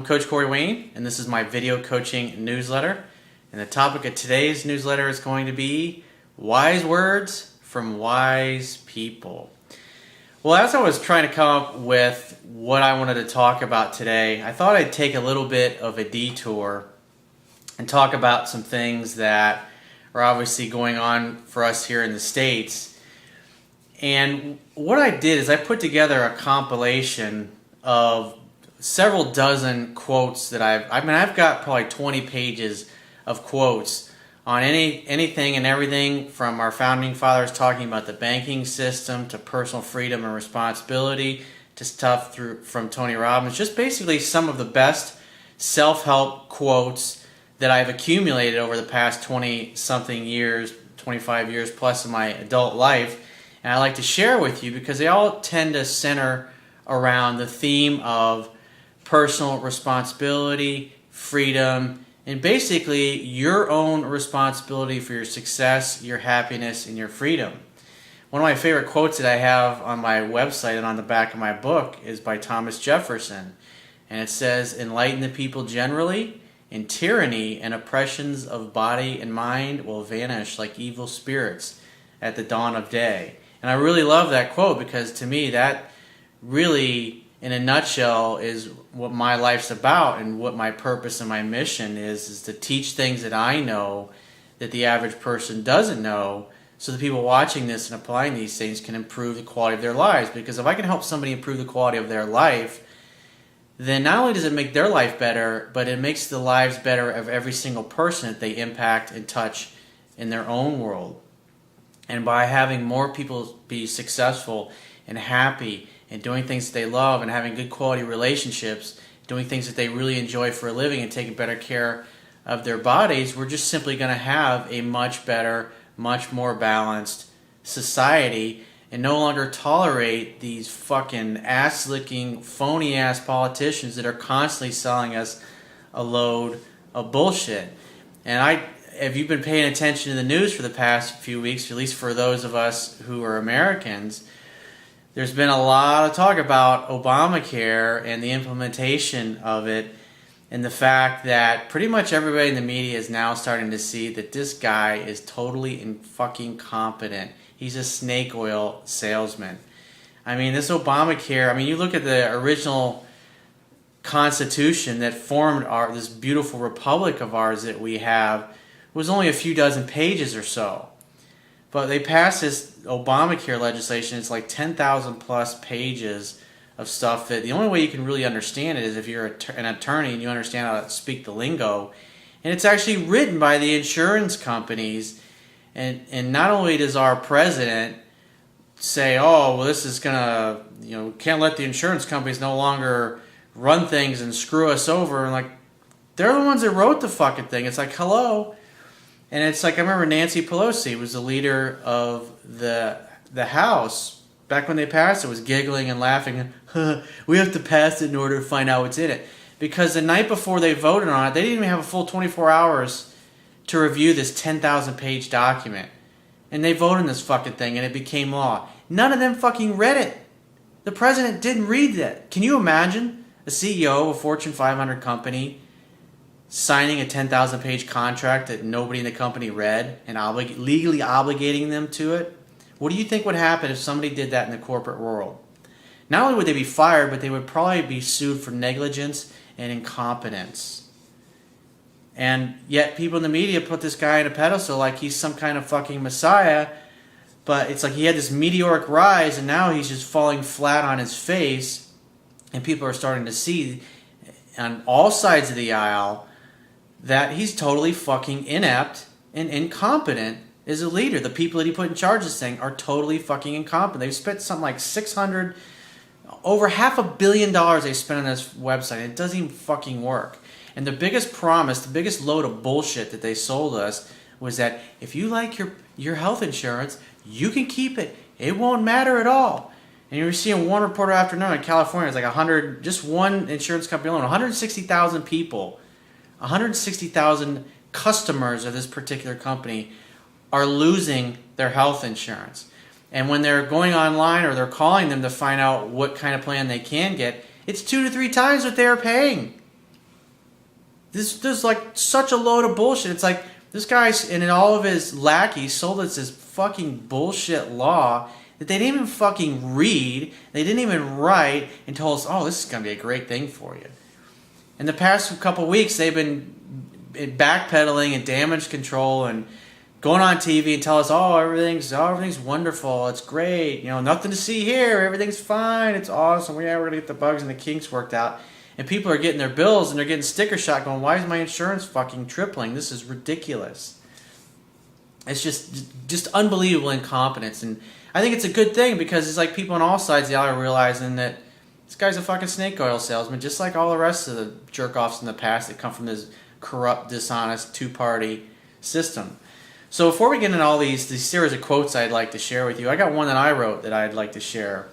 Coach Corey Wayne, and this is my video coaching newsletter. And the topic of today's newsletter is going to be wise words from wise people. Well, as I was trying to come up with what I wanted to talk about today, I thought I'd take a little bit of a detour and talk about some things that are obviously going on for us here in the States. And what I did is I put together a compilation of several dozen quotes that I've got probably 20 pages of quotes on anything and everything from our founding fathers talking about the banking system to personal freedom and responsibility to stuff from Tony Robbins. Just basically some of the best self-help quotes that I've accumulated over the past 20-something years, 25 years plus of my adult life. And I like to share with you because they all tend to center around the theme of personal responsibility, freedom, and basically your own responsibility for your success, your happiness, and your freedom. One of my favorite quotes that I have on my website and on the back of my book is by Thomas Jefferson. And it says, "Enlighten the people generally, and tyranny and oppressions of body and mind will vanish like evil spirits at the dawn of day." And I really love that quote because to me that really, in a nutshell, is what my life's about and what my purpose and my mission is to teach things that I know that the average person doesn't know, so the people watching this and applying these things can improve the quality of their lives. Because if I can help somebody improve the quality of their life, then not only does it make their life better, but it makes the lives better of every single person that they impact and touch in their own world. And by having more people be successful and happy and doing things that they love and having good quality relationships, doing things that they really enjoy for a living and taking better care of their bodies, we're just simply going to have a much better, much more balanced society and no longer tolerate these fucking ass-licking, phony-ass politicians that are constantly selling us a load of bullshit. And if you've been paying attention to the news for the past few weeks, at least for those of us who are Americans, there's been a lot of talk about Obamacare and the implementation of it, and the fact that pretty much everybody in the media is now starting to see that this guy is totally fucking incompetent. He's a snake oil salesman. I mean, this Obamacare, you look at the original Constitution that formed this beautiful republic of ours that we have, it was only a few dozen pages or so. But they passed this Obamacare legislation. It's like 10,000 plus pages of stuff that the only way you can really understand it is if you're an attorney and you understand how to speak the lingo. And it's actually written by the insurance companies. And not only does our president say, oh, well, this is going to, can't let the insurance companies no longer run things and screw us over. And like, they're the ones that wrote the fucking thing. It's like, hello. And it's like, I remember Nancy Pelosi was the leader of the House back when they passed it, was giggling and laughing. We have to pass it in order to find out what's in it. Because the night before they voted on it, they didn't even have a full 24 hours to review this 10,000 page document. And they voted on this fucking thing and it became law. None of them fucking read it. The president didn't read that. Can you imagine a CEO of a Fortune 500 company signing a 10,000 page contract that nobody in the company read and legally obligating them to it? What do you think would happen if somebody did that in the corporate world? Not only would they be fired, but they would probably be sued for negligence and incompetence. And yet people in the media put this guy on a pedestal like he's some kind of fucking messiah, but it's like he had this meteoric rise and now he's just falling flat on his face, and people are starting to see on all sides of the aisle that he's totally fucking inept and incompetent as a leader. The people that he put in charge of this thing are totally fucking incompetent. They've spent something like over $500 million they spent on this website, and it doesn't even fucking work. And the biggest promise, the biggest load of bullshit that they sold us was that if you like your health insurance, you can keep it. It won't matter at all. And you're seeing one reporter after another in California, it's like 100, just one insurance company alone, 160,000 people, 160,000 customers of this particular company are losing their health insurance. And when they're going online or they're calling them to find out what kind of plan they can get, it's 2 to 3 times what they're paying. This like such a load of bullshit. It's like this guy's and all of his lackeys sold us this fucking bullshit law that they didn't even fucking read, they didn't even write, and told us, oh, this is going to be a great thing for you. In the past couple weeks, they've been backpedaling and damage control and going on TV and tell us, oh, everything's wonderful, it's great, nothing to see here, everything's fine, it's awesome, yeah, we're going to get the bugs and the kinks worked out. And people are getting their bills and they're getting sticker shock going, why is my insurance fucking tripling? This is ridiculous. It's just unbelievable incompetence. And I think it's a good thing because it's like people on all sides of the aisle are realizing that this guy's a fucking snake oil salesman, just like all the rest of the jerk-offs in the past that come from this corrupt, dishonest, two-party system. So before we get into all these series of quotes I'd like to share with you, I got one that I wrote that I'd like to share.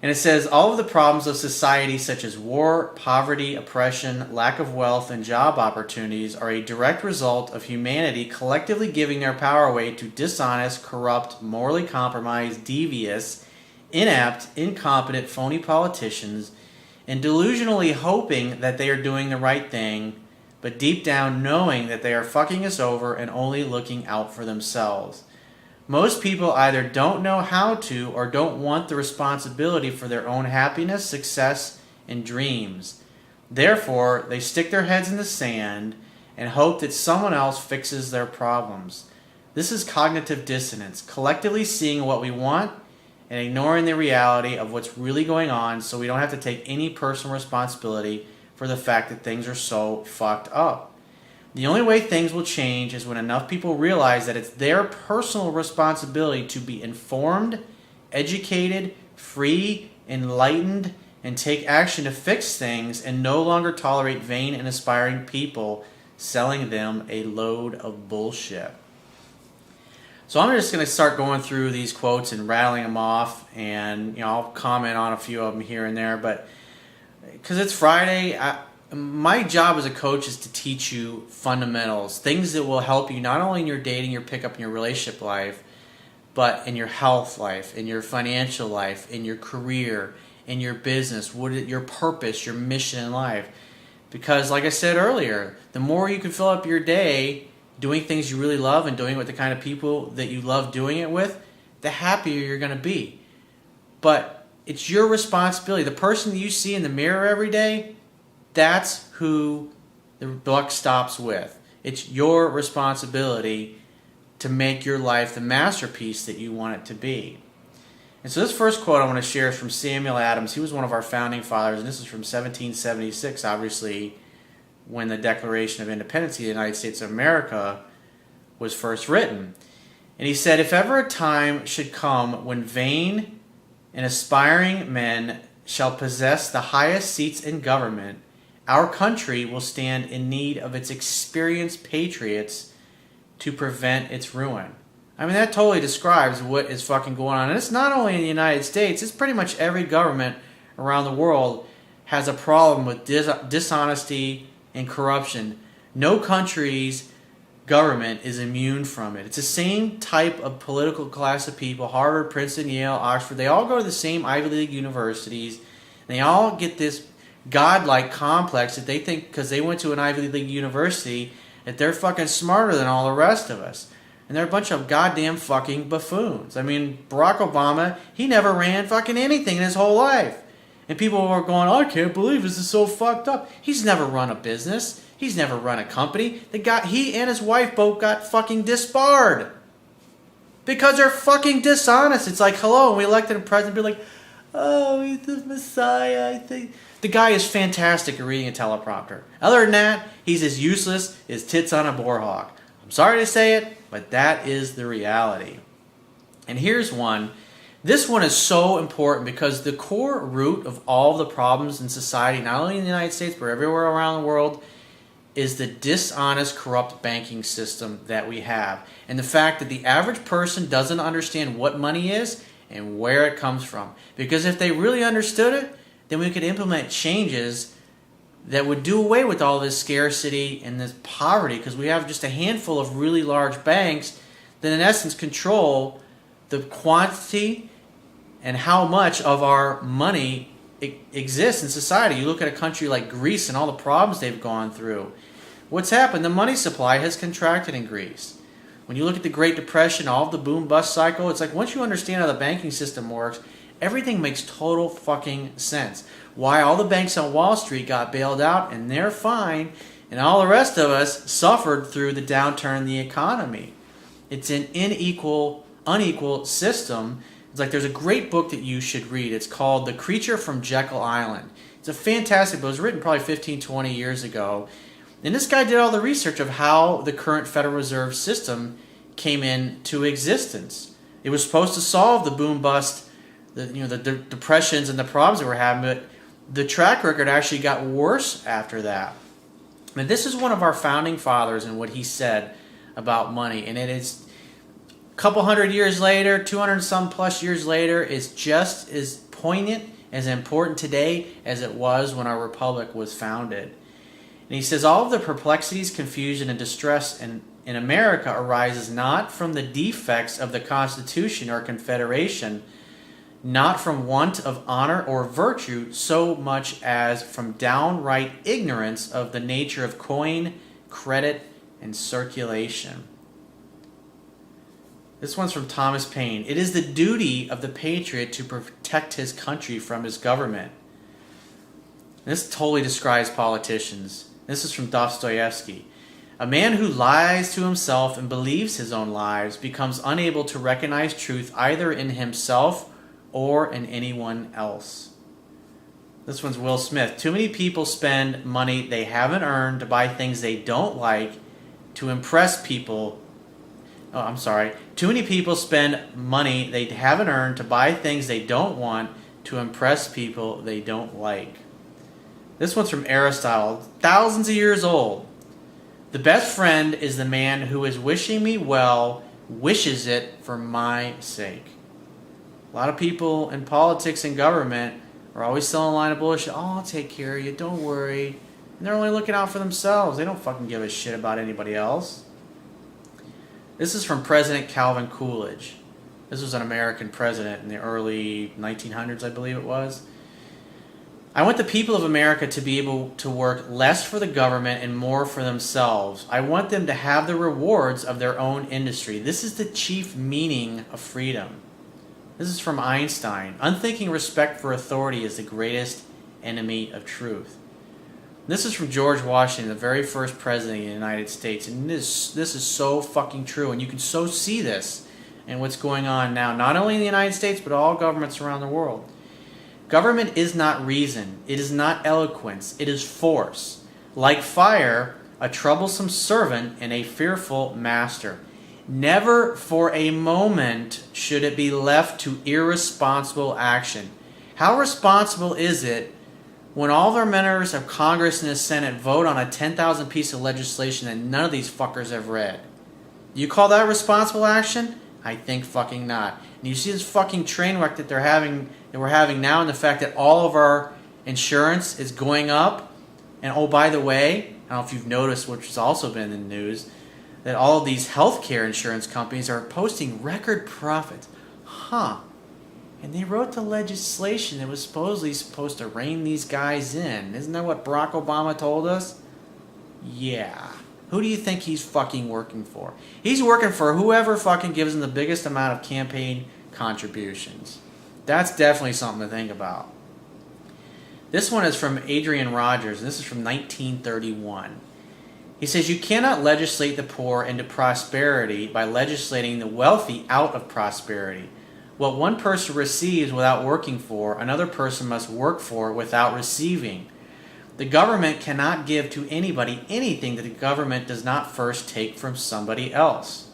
And it says, all of the problems of society such as war, poverty, oppression, lack of wealth, and job opportunities are a direct result of humanity collectively giving their power away to dishonest, corrupt, morally compromised, devious, inept, incompetent, phony politicians, and delusionally hoping that they are doing the right thing, but deep down knowing that they are fucking us over and only looking out for themselves. Most people either don't know how to or don't want the responsibility for their own happiness, success, and dreams. Therefore, they stick their heads in the sand and hope that someone else fixes their problems. This is cognitive dissonance, collectively seeing what we want and ignoring the reality of what's really going on so we don't have to take any personal responsibility for the fact that things are so fucked up. The only way things will change is when enough people realize that it's their personal responsibility to be informed, educated, free, enlightened, and take action to fix things and no longer tolerate vain and aspiring people selling them a load of bullshit. So I'm just going to start going through these quotes and rattling them off, and I'll comment on a few of them here and there, but because it's Friday, my job as a coach is to teach you fundamentals, things that will help you not only in your dating, your pickup, and your relationship life, but in your health life, in your financial life, in your career, in your business, your purpose, your mission in life. Because like I said earlier, the more you can fill up your day doing things you really love and doing it with the kind of people that you love doing it with, the happier you're going to be. But it's your responsibility. The person that you see in the mirror every day, that's who the buck stops with. It's your responsibility to make your life the masterpiece that you want it to be. And so this first quote I want to share is from Samuel Adams. He was one of our founding fathers, and this is from 1776, obviously, when the Declaration of Independence of the United States of America was first written. And he said, if ever a time should come when vain and aspiring men shall possess the highest seats in government, our country will stand in need of its experienced patriots to prevent its ruin. I mean, that totally describes what is fucking going on. And it's not only in the United States, it's pretty much every government around the world has a problem with dishonesty and corruption. No country's government is immune from it. It's the same type of political class of people. Harvard, Princeton, Yale, Oxford, they all go to the same Ivy League universities. And they all get this godlike complex that they think because they went to an Ivy League university that they're fucking smarter than all the rest of us. And they're a bunch of goddamn fucking buffoons. I mean, Barack Obama, he never ran fucking anything in his whole life. And people were going, oh, I can't believe this is so fucked up. He's never run a business. He's never run a company. He and his wife both got fucking disbarred. Because they're fucking dishonest. It's like, hello, and we elected a president, be like, oh, he's the Messiah, I think. The guy is fantastic at reading a teleprompter. Other than that, he's as useless as tits on a boar hawk. I'm sorry to say it, but that is the reality. And here's one. This one is so important because the core root of all the problems in society, not only in the United States, but everywhere around the world, is the dishonest, corrupt banking system that we have. And the fact that the average person doesn't understand what money is and where it comes from. Because if they really understood it, then we could implement changes that would do away with all this scarcity and this poverty, because we have just a handful of really large banks that in essence control the quantity and how much of our money exists in society. You look at a country like Greece and all the problems they've gone through. What's happened? The money supply has contracted in Greece. When you look at the Great Depression, all of the boom-bust cycle, it's like once you understand how the banking system works, everything makes total fucking sense. Why all the banks on Wall Street got bailed out and they're fine, and all the rest of us suffered through the downturn in the economy. It's an unequal system. It's like there's a great book that you should read. It's called The Creature from Jekyll Island. It's a fantastic book. It was written probably 15, 20 years ago. And this guy did all the research of how the current Federal Reserve System came into existence. It was supposed to solve the boom-bust, the depressions and the problems that we're having, but the track record actually got worse after that. And this is one of our founding fathers and what he said about money. And it is a couple hundred years later, 200 some plus years later, is just as poignant, as important today as it was when our republic was founded. And he says, all of the perplexities, confusion, and distress in America arises not from the defects of the Constitution or Confederation, not from want of honor or virtue, so much as from downright ignorance of the nature of coin, credit, and circulation. This one's from Thomas Paine. It is the duty of the patriot to protect his country from his government. This totally describes politicians. This is from Dostoevsky. A man who lies to himself and believes his own lies becomes unable to recognize truth either in himself or in anyone else. This one's Will Smith. Too many people spend money they haven't earned to buy things they don't like to impress people. Too many people spend money they haven't earned to buy things they don't want to impress people they don't like. This one's from Aristotle, thousands of years old. The best friend is the man who is wishing me well, wishes it for my sake. A lot of people in politics and government are always selling a line of bullshit. Oh, I'll take care of you, don't worry. And they're only looking out for themselves. They don't fucking give a shit about anybody else. This is from President Calvin Coolidge. This was an American president in the early 1900s, I believe it was. I want the people of America to be able to work less for the government and more for themselves. I want them to have the rewards of their own industry. This is the chief meaning of freedom. This is from Einstein. Unthinking respect for authority is the greatest enemy of truth. This is from George Washington, the very first president of the United States. And this is so fucking true. And you can so see this in what's going on now, not only in the United States, but all governments around the world. Government is not reason. It is not eloquence. It is force. Like fire, a troublesome servant and a fearful master. Never for a moment should it be left to irresponsible action. How responsible is it when all of our members of Congress and the Senate vote on a 10,000 piece of legislation that none of these fuckers have read? You call that responsible action? I think fucking not. And you see this fucking train wreck that we're having now, and the fact that all of our insurance is going up. And oh, by the way, I don't know if you've noticed, which has also been in the news, that all of these healthcare insurance companies are posting record profits. And they wrote the legislation that was supposed to rein these guys in. Isn't that what Barack Obama told us? Yeah. Who do you think he's fucking working for? He's working for whoever fucking gives him the biggest amount of campaign contributions. That's definitely something to think about. This one is from Adrian Rogers, and this is from 1931. He says, you cannot legislate the poor into prosperity by legislating the wealthy out of prosperity. What one person receives without working for, another person must work for without receiving. The government cannot give to anybody anything that the government does not first take from somebody else.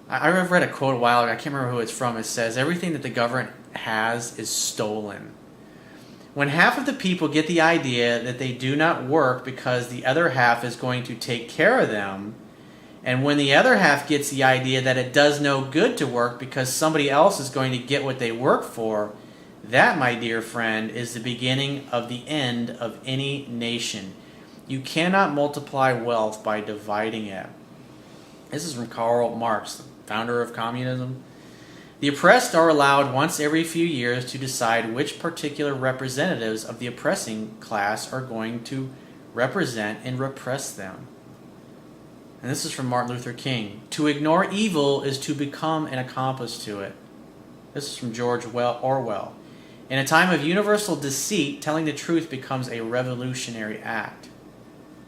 I read a quote a while ago, I can't remember who it's from. It says, everything that the government has is stolen. When half of the people get the idea that they do not work because the other half is going to take care of them, and when the other half gets the idea that it does no good to work because somebody else is going to get what they work for, that, my dear friend, is the beginning of the end of any nation. You cannot multiply wealth by dividing it. This is from Karl Marx, the founder of communism. The oppressed are allowed once every few years to decide which particular representatives of the oppressing class are going to represent and repress them. And this is from Martin Luther King. To ignore evil is to become an accomplice to it. This is from George Orwell. In a time of universal deceit, telling the truth becomes a revolutionary act.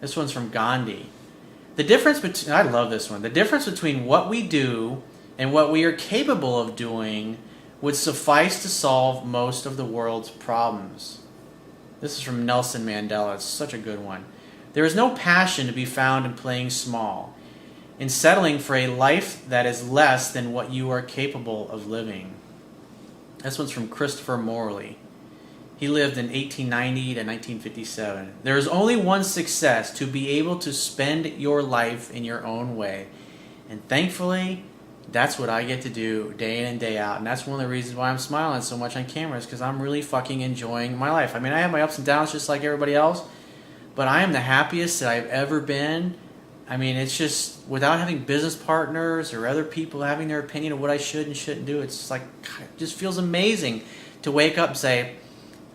This one's from Gandhi. The difference between, I love this one. The difference between what we do and what we are capable of doing would suffice to solve most of the world's problems. This is from Nelson Mandela. It's such a good one. There is no passion to be found in playing small, in settling for a life that is less than what you are capable of living. This one's from Christopher Morley. He lived in 1890 to 1957. There is only one success: to be able to spend your life in your own way. And thankfully, that's what I get to do day in and day out. And that's one of the reasons why I'm smiling so much on camera, is because I'm really fucking enjoying my life. I mean, I have my ups and downs just like everybody else, but I am the happiest that I've ever been. I mean, it's just, without having business partners or other people having their opinion of what I should and shouldn't do, it's just like, it just feels amazing to wake up and say,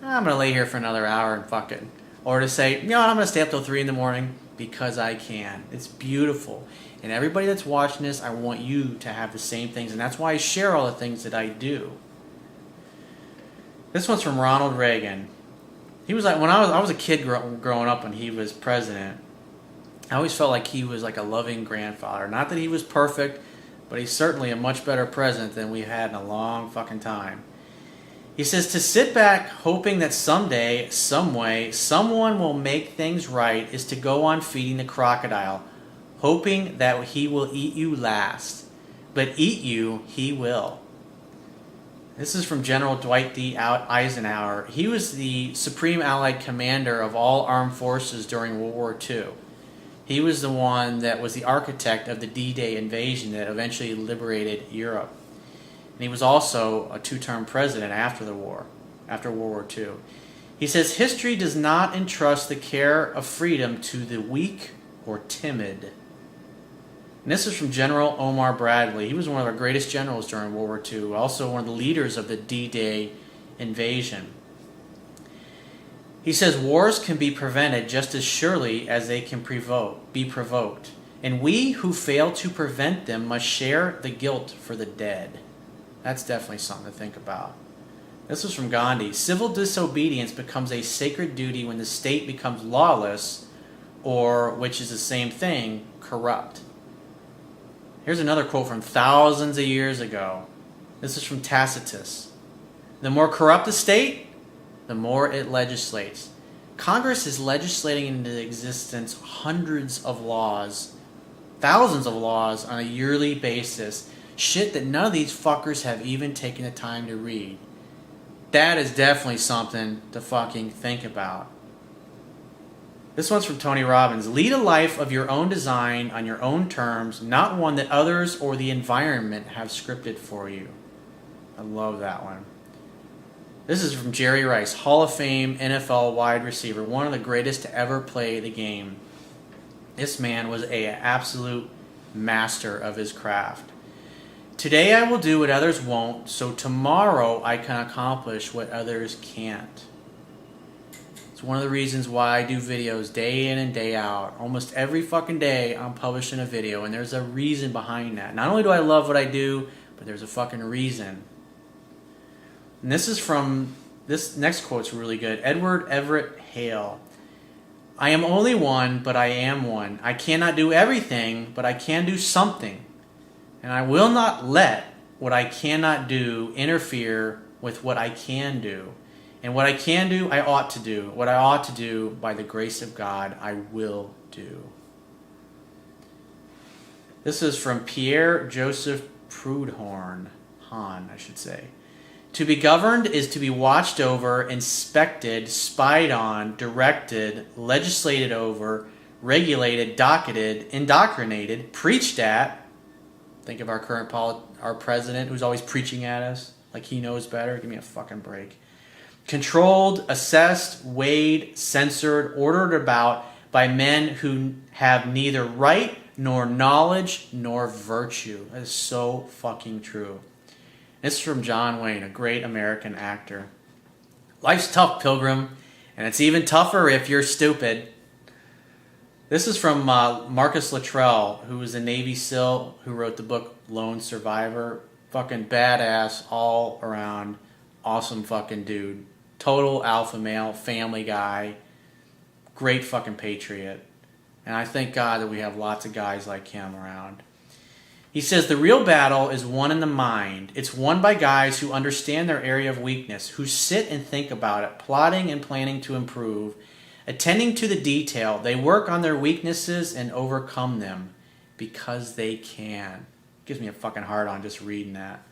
I'm going to lay here for another hour and fuck it. Or to say, I'm going to stay up till 3 in the morning because I can. It's beautiful. And everybody that's watching this, I want you to have the same things. And that's why I share all the things that I do. This one's from Ronald Reagan. He was like, when I was a kid growing up when he was president, I always felt like he was like a loving grandfather. Not that he was perfect, but he's certainly a much better president than we've had in a long fucking time. He says, to sit back hoping that someday, some way, someone will make things right is to go on feeding the crocodile, hoping that he will eat you last. But eat you he will. This is from General Dwight D. Eisenhower. He was the Supreme Allied Commander of all armed forces during World War II. He was the one that was the architect of the D-Day invasion that eventually liberated Europe. And he was also a 2-term president after the war, after World War II. He says, history does not entrust the care of freedom to the weak or timid. And this is from General Omar Bradley. He was one of our greatest generals during World War II, also one of the leaders of the D-Day invasion. He says, wars can be prevented just as surely as they can be provoked. And we who fail to prevent them must share the guilt for the dead. That's definitely something to think about. This was from Gandhi. Civil disobedience becomes a sacred duty when the state becomes lawless, or, which is the same thing, corrupt. Here's another quote from thousands of years ago. This is from Tacitus. The more corrupt the state, the more it legislates. Congress is legislating into existence hundreds of laws, thousands of laws on a yearly basis. Shit that none of these fuckers have even taken the time to read. That is definitely something to fucking think about. This one's from Tony Robbins. Lead a life of your own design on your own terms, not one that others or the environment have scripted for you. I love that one. This is from Jerry Rice, Hall of Fame NFL wide receiver, one of the greatest to ever play the game. This man was an absolute master of his craft. Today I will do what others won't, so tomorrow I can accomplish what others can't. It's one of the reasons why I do videos day in and day out. Almost every fucking day I'm publishing a video, and there's a reason behind that. Not only do I love what I do, but there's a fucking reason. And this next quote's really good. Edward Everett Hale. I am only one, but I am one. I cannot do everything, but I can do something. And I will not let what I cannot do interfere with what I can do. And what I can do, I ought to do. What I ought to do, by the grace of God, I will do. This is from Pierre Joseph Proudhon. I should say. To be governed is to be watched over, inspected, spied on, directed, legislated over, regulated, docketed, indoctrinated, preached at. Think of our current our president who's always preaching at us like he knows better. Give me a fucking break. Controlled, assessed, weighed, censored, ordered about by men who have neither right nor knowledge nor virtue. That is so fucking true. This is from John Wayne, a great American actor. Life's tough, Pilgrim, and it's even tougher if you're stupid. This is from Marcus Luttrell, who was a Navy SEAL who wrote the book Lone Survivor. Fucking badass, all around, awesome fucking dude. Total alpha male, family guy, great fucking patriot. And I thank God that we have lots of guys like him around. He says, the real battle is won in the mind. It's won by guys who understand their area of weakness, who sit and think about it, plotting and planning to improve, attending to the detail. They work on their weaknesses and overcome them because they can. Gives me a fucking heart on just reading that.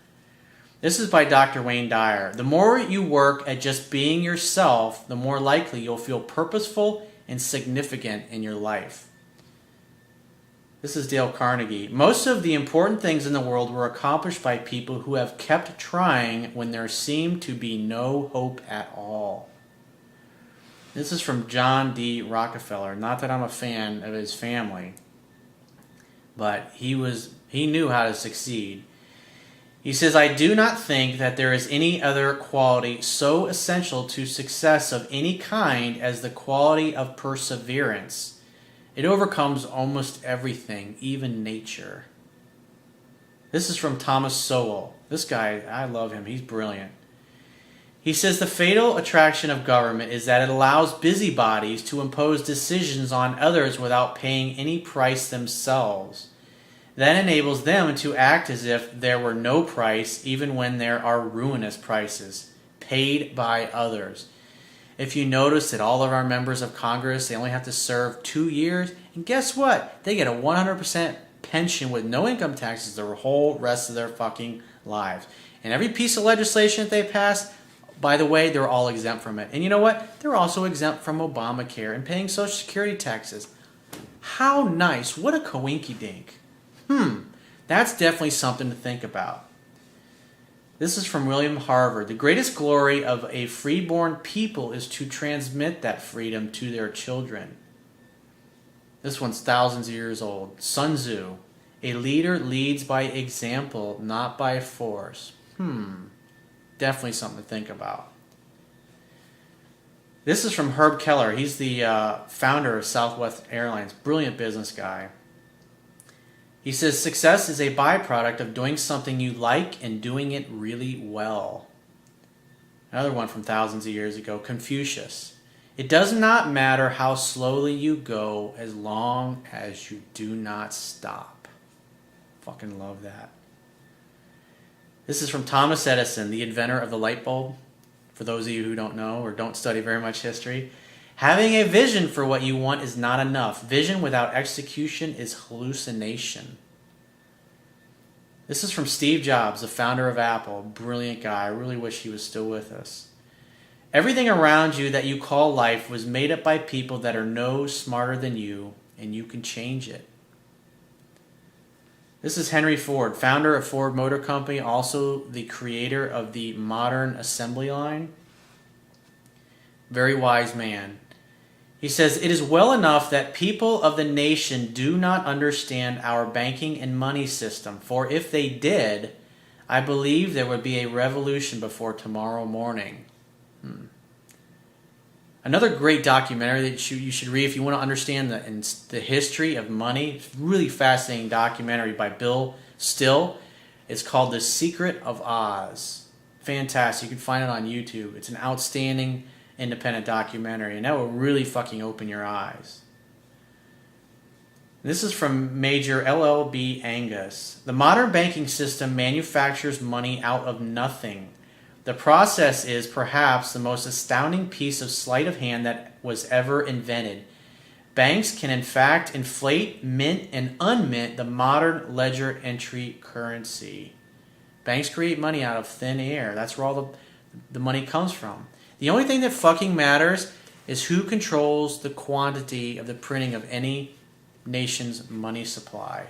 This is by Dr. Wayne Dyer. The more you work at just being yourself, the more likely you'll feel purposeful and significant in your life. This is Dale Carnegie. Most of the important things in the world were accomplished by people who have kept trying when there seemed to be no hope at all. This is from John D. Rockefeller. Not that I'm a fan of his family, but he knew how to succeed. He says, I do not think that there is any other quality so essential to success of any kind as the quality of perseverance. It overcomes almost everything, even nature. This is from Thomas Sowell. This guy, I love him. He's brilliant. He says, the fatal attraction of government is that it allows busybodies to impose decisions on others without paying any price themselves. That enables them to act as if there were no price, even when there are ruinous prices, paid by others. If you notice that all of our members of Congress, they only have to serve 2 years, and guess what? They get a 100% pension with no income taxes the whole rest of their fucking lives. And every piece of legislation that they pass, by the way, they're all exempt from it. And you know what? They're also exempt from Obamacare and paying Social Security taxes. How nice. What a coinky-dink. That's definitely something to think about. This is from William Harvard. The greatest glory of a freeborn people is to transmit that freedom to their children. This one's thousands of years old. Sun Tzu. A leader leads by example, not by force. Definitely something to think about. This is from Herb Keller. He's the founder of Southwest Airlines. Brilliant business guy. He says, success is a byproduct of doing something you like and doing it really well. Another one from thousands of years ago, Confucius. It does not matter how slowly you go as long as you do not stop. Fucking love that. This is from Thomas Edison, the inventor of the light bulb. For those of you who don't know or don't study very much history, having a vision for what you want is not enough. Vision without execution is hallucination. This is from Steve Jobs, the founder of Apple. Brilliant guy. I really wish he was still with us. Everything around you that you call life was made up by people that are no smarter than you, and you can change it. This is Henry Ford, founder of Ford Motor Company, also the creator of the modern assembly line. Very wise man. He says, it is well enough that people of the nation do not understand our banking and money system, for if they did, I believe there would be a revolution before tomorrow morning. Another great documentary that you should read if you want to understand the history of money. It's a really fascinating documentary by Bill Still. It's called The Secret of Oz. Fantastic. You can find it on YouTube. It's an outstanding independent documentary, and that will really fucking open your eyes. This is from Major L.L.B. Angus. The modern banking system manufactures money out of nothing. The process is perhaps the most astounding piece of sleight of hand that was ever invented. Banks can in fact inflate, mint, and unmint the modern ledger entry currency. Banks create money out of thin air. That's where all the money comes from. The only thing that fucking matters is who controls the quantity of the printing of any nation's money supply.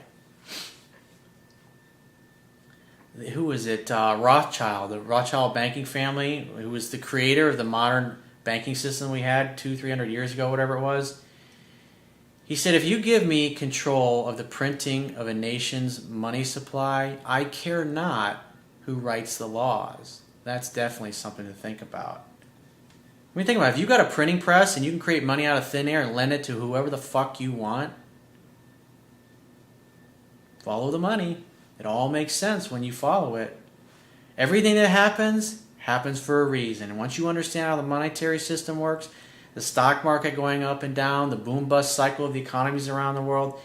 Who was it? Rothschild, the Rothschild banking family, who was the creator of the modern banking system we had 200-300 years ago, whatever it was. He said, if you give me control of the printing of a nation's money supply, I care not who writes the laws. That's definitely something to think about. I mean, think about it. If you got a printing press and you can create money out of thin air and lend it to whoever the fuck you want, follow the money. It all makes sense when you follow it. Everything that happens for a reason. And once you understand how the monetary system works, the stock market going up and down, the boom-bust cycle of the economies around the world,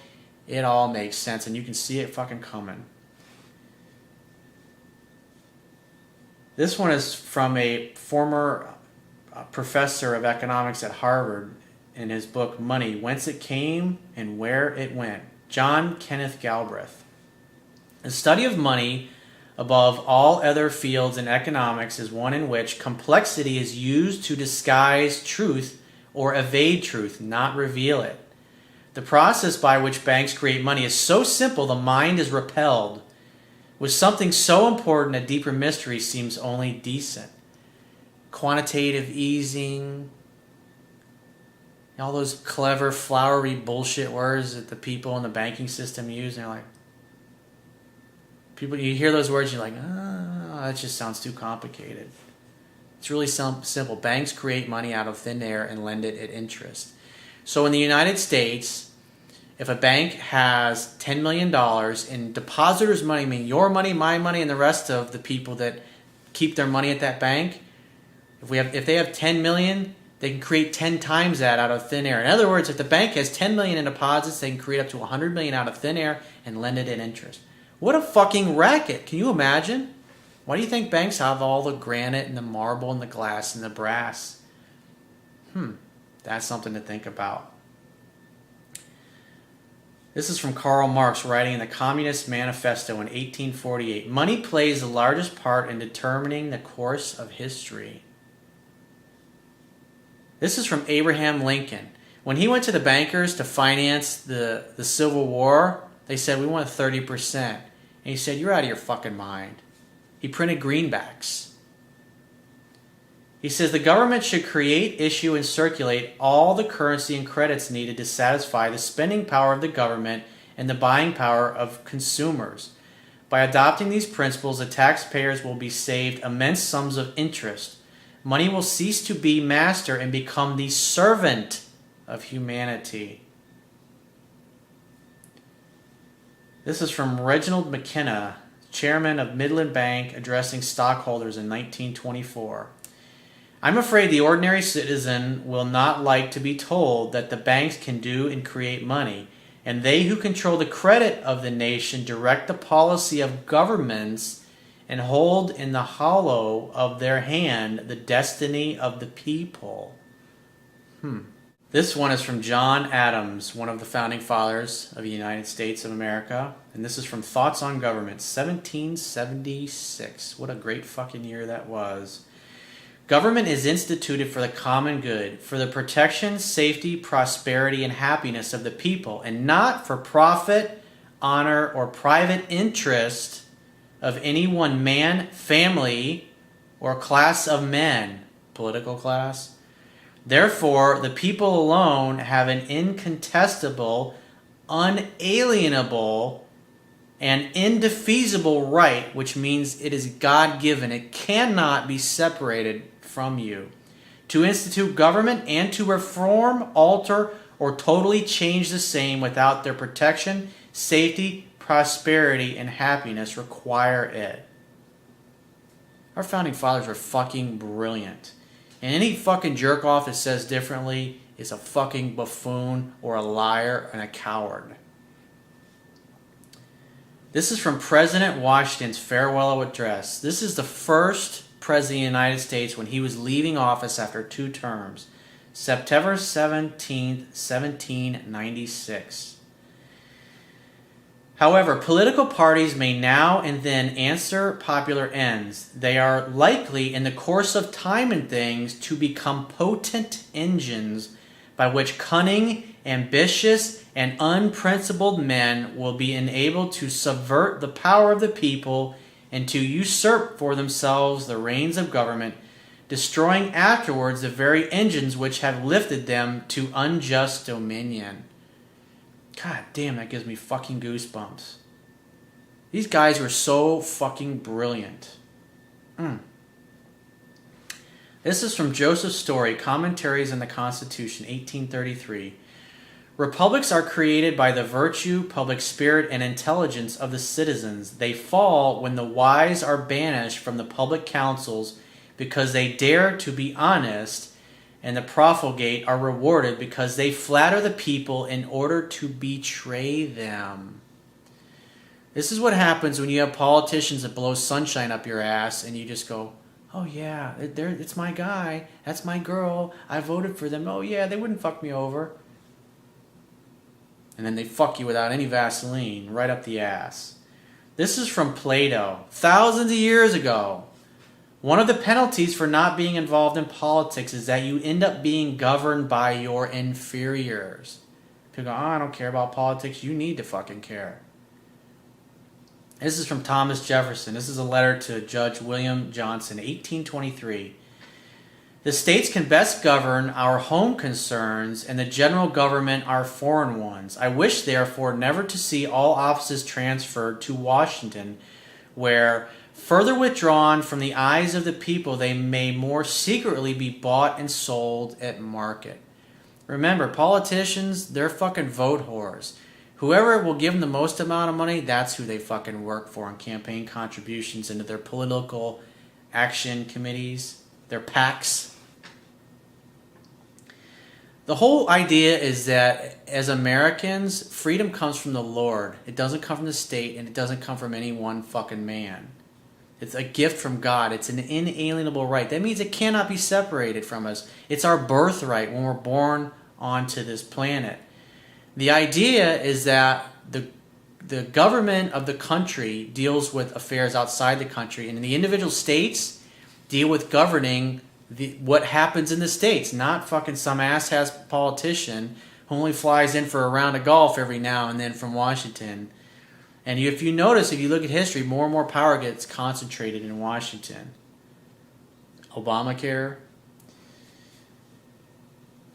it all makes sense. And you can see it fucking coming. This one is from a former professor of economics at Harvard in his book Money, Whence It Came and Where It Went. John Kenneth Galbraith. The study of money above all other fields in economics is one in which complexity is used to disguise truth or evade truth, not reveal it. The process by which banks create money is so simple the mind is repelled. With something so important, a deeper mystery seems only decent. Quantitative easing, all those clever, flowery bullshit words that the people in the banking system use, and they're like, people, you hear those words, you're like, oh, that just sounds too complicated. It's really simple. Banks create money out of thin air and lend it at interest. So in the United States, if a bank has $10 million in depositors' money, I mean your money, my money, and the rest of the people that keep their money at that bank, if they have 10 million, they can create 10 times that out of thin air. In other words, if the bank has 10 million in deposits, they can create up to 100 million out of thin air and lend it at interest. What a fucking racket. Can you imagine? Why do you think banks have all the granite and the marble and the glass and the brass? That's something to think about. This is from Karl Marx writing in the Communist Manifesto in 1848. Money plays the largest part in determining the course of history. This is from Abraham Lincoln. When he went to the bankers to finance the Civil War, they said, we want 30%. And he said, you're out of your fucking mind. He printed greenbacks. He says, the government should create, issue, and circulate all the currency and credits needed to satisfy the spending power of the government and the buying power of consumers. By adopting these principles, the taxpayers will be saved immense sums of interest. Money will cease to be master and become the servant of humanity. This is from Reginald McKenna, chairman of Midland Bank, addressing stockholders in 1924. I'm afraid the ordinary citizen will not like to be told that the banks can do and create money, and they who control the credit of the nation direct the policy of governments and hold in the hollow of their hand the destiny of the people. This one is from John Adams, one of the founding fathers of the United States of America. And this is from Thoughts on Government, 1776. What a great fucking year that was. Government is instituted for the common good, for the protection, safety, prosperity, and happiness of the people, and not for profit, honor, or private interest of any one man, family, or class of men, political class. Therefore, the people alone have an incontestable, unalienable, and indefeasible right, which means it is God-given. It cannot be separated from you, to institute government and to reform, alter, or totally change the same without their protection, safety, prosperity, and happiness require it. Our founding fathers were fucking brilliant. And any fucking jerk-off that says differently is a fucking buffoon or a liar and a coward. This is from President Washington's farewell address. This is the first president of the United States when he was leaving office after 2 terms. September 17th, 1796. However, political parties may now and then answer popular ends. They are likely, in the course of time and things, to become potent engines by which cunning, ambitious, and unprincipled men will be enabled to subvert the power of the people and to usurp for themselves the reins of government, destroying afterwards the very engines which have lifted them to unjust dominion. God damn, that gives me fucking goosebumps. These guys were so fucking brilliant. This is from Joseph Story, Commentaries on the Constitution, 1833. Republics are created by the virtue, public spirit, and intelligence of the citizens. They fall when the wise are banished from the public councils because they dare to be honest, and the profligate are rewarded because they flatter the people in order to betray them. This is what happens when you have politicians that blow sunshine up your ass and you just go, oh yeah, it's my guy, that's my girl, I voted for them, oh yeah, they wouldn't fuck me over. And then they fuck you without any Vaseline right up the ass. This is from Plato, thousands of years ago. One of the penalties for not being involved in politics is that you end up being governed by your inferiors. People go, oh, I don't care about politics. You need to fucking care. This is from Thomas Jefferson. This is a letter to Judge William Johnson, 1823. The states can best govern our home concerns, and the general government our foreign ones. I wish, therefore, never to see all offices transferred to Washington, where, further withdrawn from the eyes of the people, they may more secretly be bought and sold at market. Remember, politicians, they're fucking vote whores. Whoever will give them the most amount of money, that's who they fucking work for on campaign contributions into their political action committees, their PACs. The whole idea is that as Americans, freedom comes from the Lord. It doesn't come from the state, and it doesn't come from any one fucking man. It's a gift from God. It's an inalienable right. That means it cannot be separated from us. It's our birthright when we're born onto this planet. The idea is that the government of the country deals with affairs outside the country, and the individual states deal with governing what happens in the states, not fucking some ass-ass politician who only flies in for a round of golf every now and then from Washington. And if you notice, if you look at history, more and more power gets concentrated in Washington. Obamacare.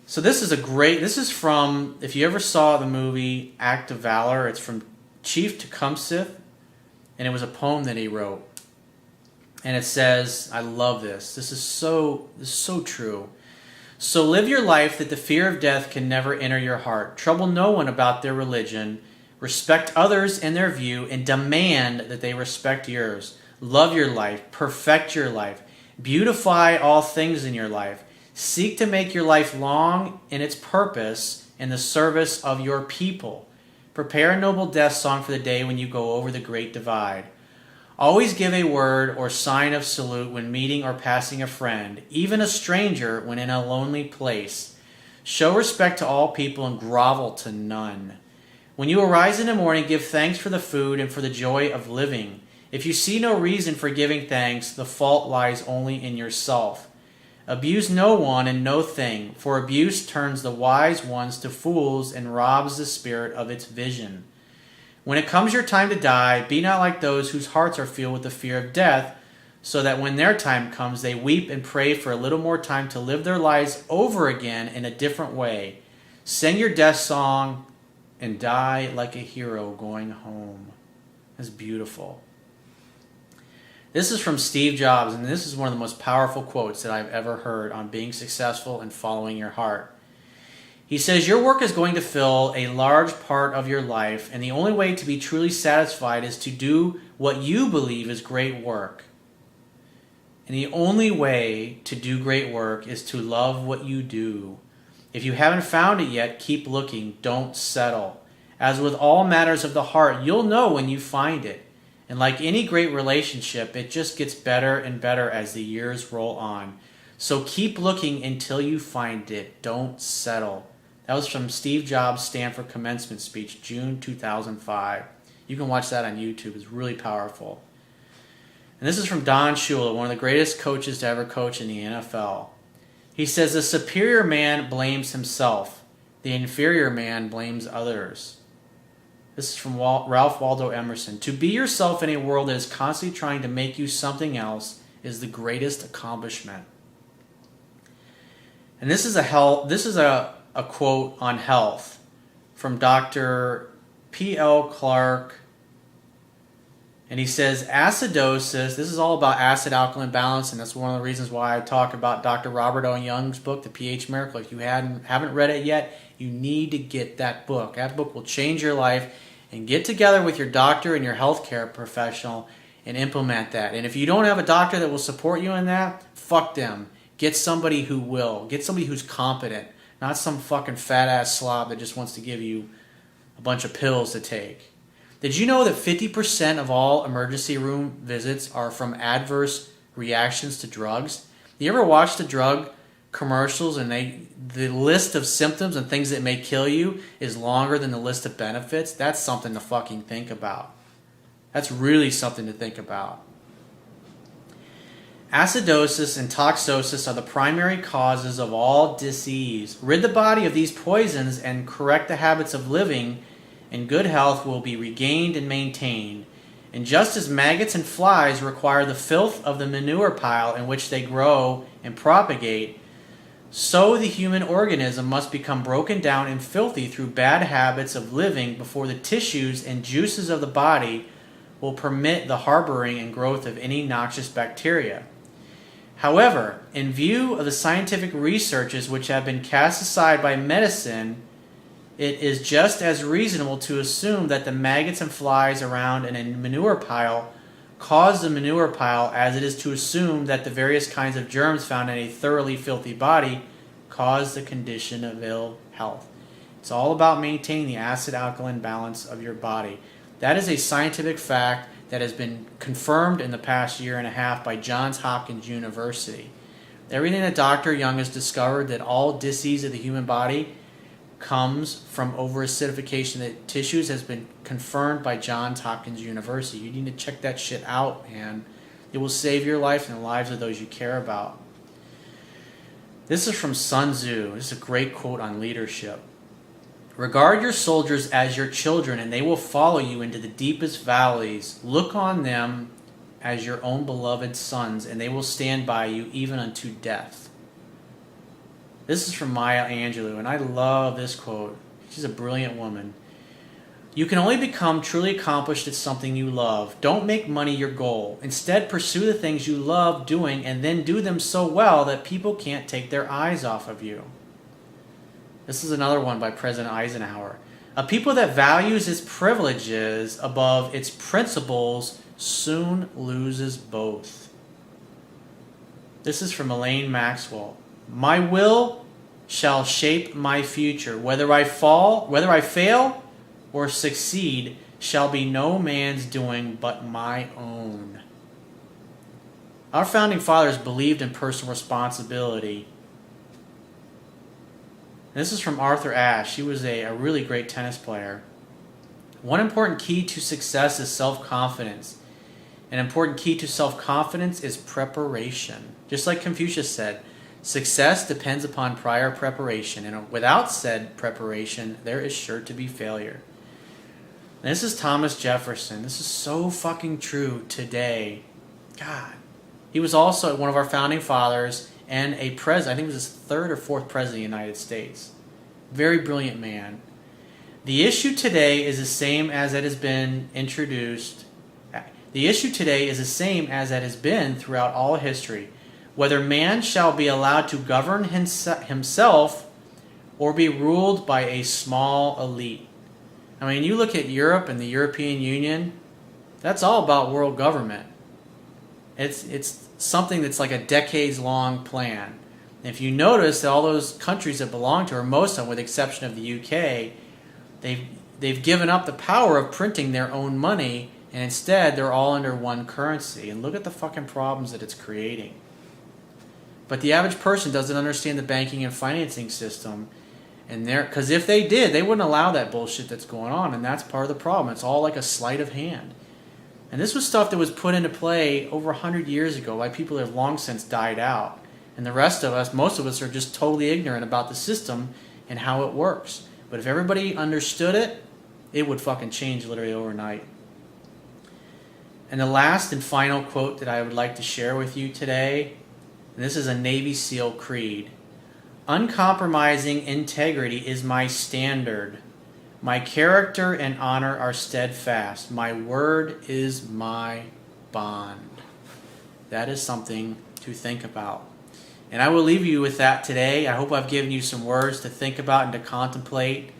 So this is from, if you ever saw the movie Act of Valor, it's from Chief Tecumseh, and it was a poem that he wrote. And it says, I love this. This is so true. So live your life that the fear of death can never enter your heart. Trouble no one about their religion. Respect others and their view, and demand that they respect yours. Love your life. Perfect your life. Beautify all things in your life. Seek to make your life long in its purpose in the service of your people. Prepare a noble death song for the day when you go over the great divide. Always give a word or sign of salute when meeting or passing a friend, even a stranger when in a lonely place. Show respect to all people and grovel to none. When you arise in the morning, give thanks for the food and for the joy of living. If you see no reason for giving thanks, the fault lies only in yourself. Abuse no one and no thing, for abuse turns the wise ones to fools and robs the spirit of its vision. When it comes your time to die, be not like those whose hearts are filled with the fear of death, so that when their time comes, they weep and pray for a little more time to live their lives over again in a different way. Sing your death song and die like a hero going home. That's beautiful. This is from Steve Jobs, and this is one of the most powerful quotes that I've ever heard on being successful and following your heart. He says, your work is going to fill a large part of your life, and the only way to be truly satisfied is to do what you believe is great work. And the only way to do great work is to love what you do. If you haven't found it yet, keep looking. Don't settle. As with all matters of the heart, you'll know when you find it. And like any great relationship, it just gets better and better as the years roll on. So keep looking until you find it. Don't settle. That was from Steve Jobs' Stanford commencement speech, June 2005. You can watch that on YouTube. It's really powerful. And this is from Don Shula, one of the greatest coaches to ever coach in the NFL. He says, the superior man blames himself. The inferior man blames others. This is from Ralph Waldo Emerson. To be yourself in a world that is constantly trying to make you something else is the greatest accomplishment. And this is a quote on health from Dr. P.L. Clark And he says acidosis, this is all about acid-alkaline balance, and that's one of the reasons why I talk about Dr. Robert O. Young's book, The pH Miracle. If you haven't read it yet, you need to get that book. That book will change your life, and get together with your doctor and your healthcare professional and implement that. And if you don't have a doctor that will support you in that, fuck them. Get somebody who will. Get somebody who's competent, not some fucking fat-ass slob that just wants to give you a bunch of pills to take. Did you know that 50% of all emergency room visits are from adverse reactions to drugs? You ever watch the drug commercials and the list of symptoms and things that may kill you is longer than the list of benefits? That's something to fucking think about. That's really something to think about. Acidosis and toxosis are the primary causes of all disease. Rid the body of these poisons and correct the habits of living, and good health will be regained and maintained. And just as maggots and flies require the filth of the manure pile in which they grow and propagate, so the human organism must become broken down and filthy through bad habits of living before the tissues and juices of the body will permit the harboring and growth of any noxious bacteria. However, in view of the scientific researches which have been cast aside by medicine, it is just as reasonable to assume that the maggots and flies around in a manure pile cause the manure pile as it is to assume that the various kinds of germs found in a thoroughly filthy body cause the condition of ill health. It's all about maintaining the acid-alkaline balance of your body. That is a scientific fact that has been confirmed in the past year and a half by Johns Hopkins University. Everything that Dr. Young has discovered, that all disease of the human body comes from over-acidification of the tissues, has been confirmed by Johns Hopkins University. You need to check that shit out, man. It will save your life and the lives of those you care about. This is from Sun Tzu. This is a great quote on leadership. Regard your soldiers as your children, and they will follow you into the deepest valleys. Look on them as your own beloved sons, and they will stand by you even unto death. This is from Maya Angelou, and I love this quote. She's a brilliant woman. You can only become truly accomplished at something you love. Don't make money your goal. Instead, pursue the things you love doing and then do them so well that people can't take their eyes off of you. This is another one by President Eisenhower. A people that values its privileges above its principles soon loses both. This is from Elaine Maxwell. My will shall shape my future. Whether I fail or succeed shall be no man's doing but my own. Our founding fathers believed in personal responsibility. This is from Arthur Ashe. He was a really great tennis player. One important key to success is self-confidence. An important key to self-confidence is preparation. Just like Confucius said, success depends upon prior preparation, and without said preparation, there is sure to be failure. And this is Thomas Jefferson. This is so fucking true today. God. He was also one of our founding fathers and a president. I think it was his third or fourth president of the United States. Very brilliant man. The issue today is the same as it has been introduced. The issue today is the same as it has been throughout all history. Whether man shall be allowed to govern himself or be ruled by a small elite. I mean, you look at Europe and the European Union, that's all about world government. It's something that's like a decades-long plan. And if you notice that all those countries that belong to, or most of them with the exception of the UK, they've given up the power of printing their own money, and instead they're all under one currency. And look at the fucking problems that it's creating. But the average person doesn't understand the banking and financing system, and because if they did, they wouldn't allow that bullshit that's going on, and that's part of the problem. It's all like a sleight of hand. And this was stuff that was put into play over 100 years ago by people that have long since died out. And the rest of us, most of us, are just totally ignorant about the system and how it works. But if everybody understood it, it would fucking change literally overnight. And the last and final quote that I would like to share with you today, and this is a Navy SEAL creed. Uncompromising integrity is my standard. My character and honor are steadfast. My word is my bond. That is something to think about. And I will leave you with that today. I hope I've given you some words to think about and to contemplate,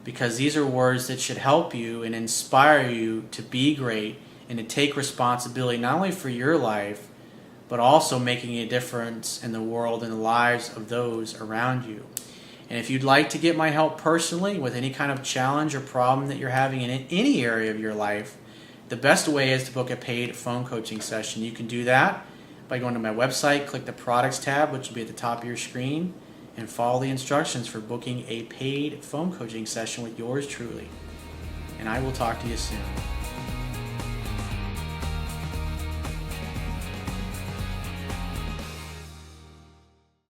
because these are words that should help you and inspire you to be great and to take responsibility not only for your life, but also making a difference in the world and the lives of those around you. And if you'd like to get my help personally with any kind of challenge or problem that you're having in any area of your life, the best way is to book a paid phone coaching session. You can do that by going to my website, click the products tab, which will be at the top of your screen, and follow the instructions for booking a paid phone coaching session with yours truly. And I will talk to you soon.